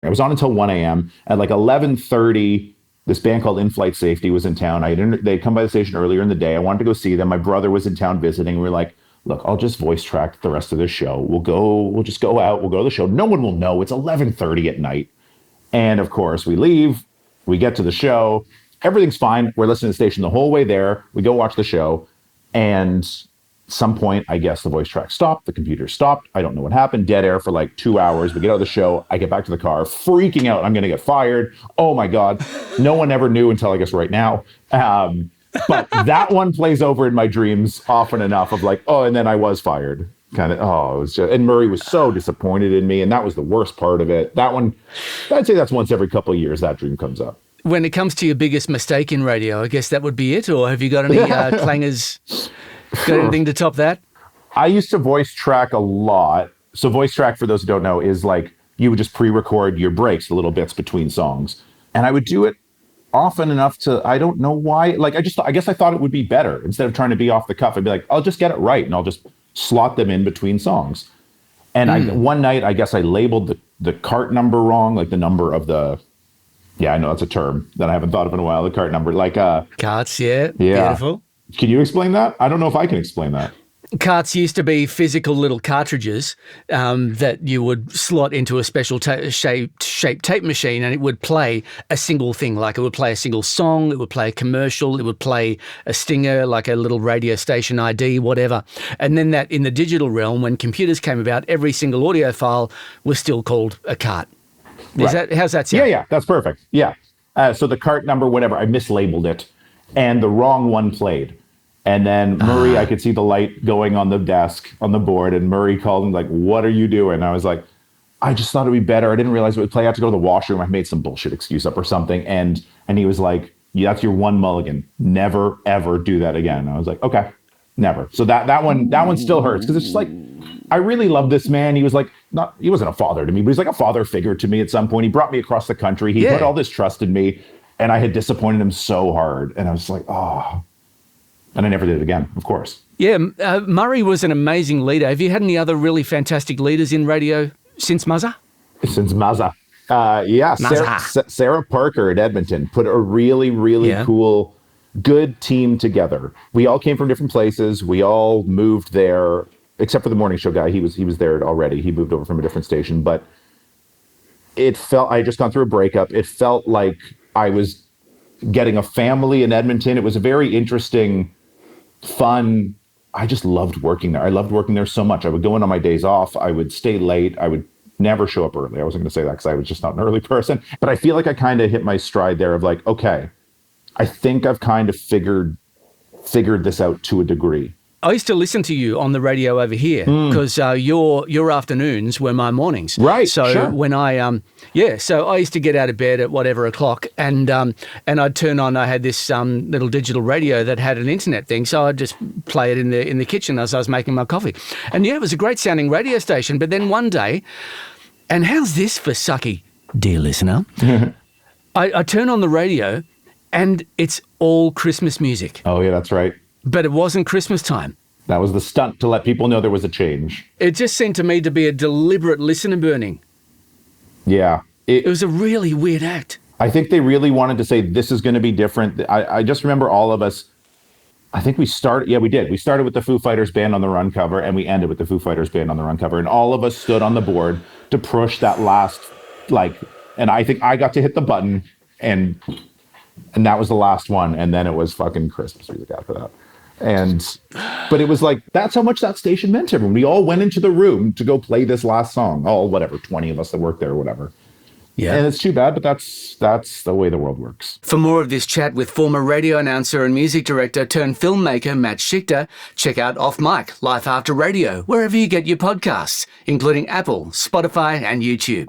I was on until 1 a.m. At like 11:30, this band called In-Flight Safety was in town. They'd come by the station earlier in the day. I wanted to go see them. My brother was in town visiting. We were like, look, I'll just voice track the rest of the show. We'll just go out. We'll go to the show. No one will know. It's 11:30 at night. And of course, we leave. We get to the show. Everything's fine. We're listening to the station the whole way there. We go watch the show. And some point, I guess the voice track stopped. The computer stopped. I don't know what happened. Dead air for like 2 hours. We get out of the show. I get back to the car, freaking out. I'm going to get fired. Oh my God. No one ever knew until I guess right now. But that one plays over in my dreams often enough of like, oh, and then I was fired. Kind of, it was just, and Murray was so disappointed in me. And that was the worst part of it. That one, I'd say that's once every couple of years that dream comes up. When it comes to your biggest mistake in radio, I guess that would be it. Or have you got any clangers? Got anything to top that? I used to voice track a lot. So voice track, for those who don't know, is like you would just pre-record your breaks, the little bits between songs. And I would do it often enough to, I don't know why. Like, I guess I thought it would be better. Instead of trying to be off the cuff, I'd be like, I'll just get it right. And I'll just slot them in between songs. And one night, I guess I labeled the cart number wrong, like the number of the, yeah, I know that's a term that I haven't thought of in a while, the cart number. Like carts, yeah. Beautiful. Can you explain that? I don't know if I can explain that. Carts used to be physical little cartridges that you would slot into a special shaped tape machine, and it would play a single thing. Like it would play a single song, it would play a commercial, it would play a stinger, like a little radio station ID, whatever. And then that in the digital realm, when computers came about, every single audio file was still called a cart. How's that sound? Yeah, that's perfect. Yeah. So the cart number, whatever, I mislabeled it, and the wrong one played. And then Murray, I could see the light going on the desk, on the board, and Murray called him like, what are you doing? And I was like, I just thought it'd be better. I didn't realize it would play. I have to go to the washroom. I made some bullshit excuse up or something. And he was like, yeah, that's your one mulligan. Never, ever do that again. And I was like, okay, never. So that one still hurts because it's just like, I really love this man. He was like, he wasn't a father to me, but he's like a father figure to me at some point. He brought me across the country. He put all this trust in me, and I had disappointed him so hard. And I was like, oh. And I never did it again, of course. Yeah, Murray was an amazing leader. Have you had any other really fantastic leaders in radio since Muzza? Since Muzza. Yeah, Sarah Parker at Edmonton put a really, really cool, good team together. We all came from different places. We all moved there, except for the morning show guy. He was there already. He moved over from a different station. But it felt, I had just gone through a breakup. It felt like I was getting a family in Edmonton. It was a very interesting, fun. I just loved working there. I loved working there so much. I would go in on my days off. I would stay late. I would never show up early. I wasn't going to say that because I was just not an early person. But I feel like I kind of hit my stride there of like, okay, I think I've kind of figured this out to a degree. I used to listen to you on the radio over here because your afternoons were my mornings. Right. So sure. when so I used to get out of bed at whatever o'clock, and I'd turn on. I had this little digital radio that had an internet thing, so I'd just play it in the kitchen as I was making my coffee. And it was a great sounding radio station. But then one day, and how's this for sucky, dear listener? I turn on the radio, and it's all Christmas music. Oh yeah, that's right. But it wasn't Christmas time. That was the stunt to let people know there was a change. It just seemed to me to be a deliberate listener burning. Yeah. It was a really weird act. I think they really wanted to say, this is going to be different. I just remember all of us, I think we started, we did. We started with the Foo Fighters Band on the Run cover, and we ended with the Foo Fighters Band on the Run cover. And all of us stood on the board to push that last, and I think I got to hit the button, and that was the last one. And then it was fucking Christmas music after that. But it was like, that's how much that station meant to everyone. We all went into the room to go play this last song. All, 20 of us that worked there or whatever. Yeah. And it's too bad, but that's the way the world works. For more of this chat with former radio announcer and music director turned filmmaker Matt Schichter, check out Off Mic, Life After Radio, wherever you get your podcasts, including Apple, Spotify and YouTube.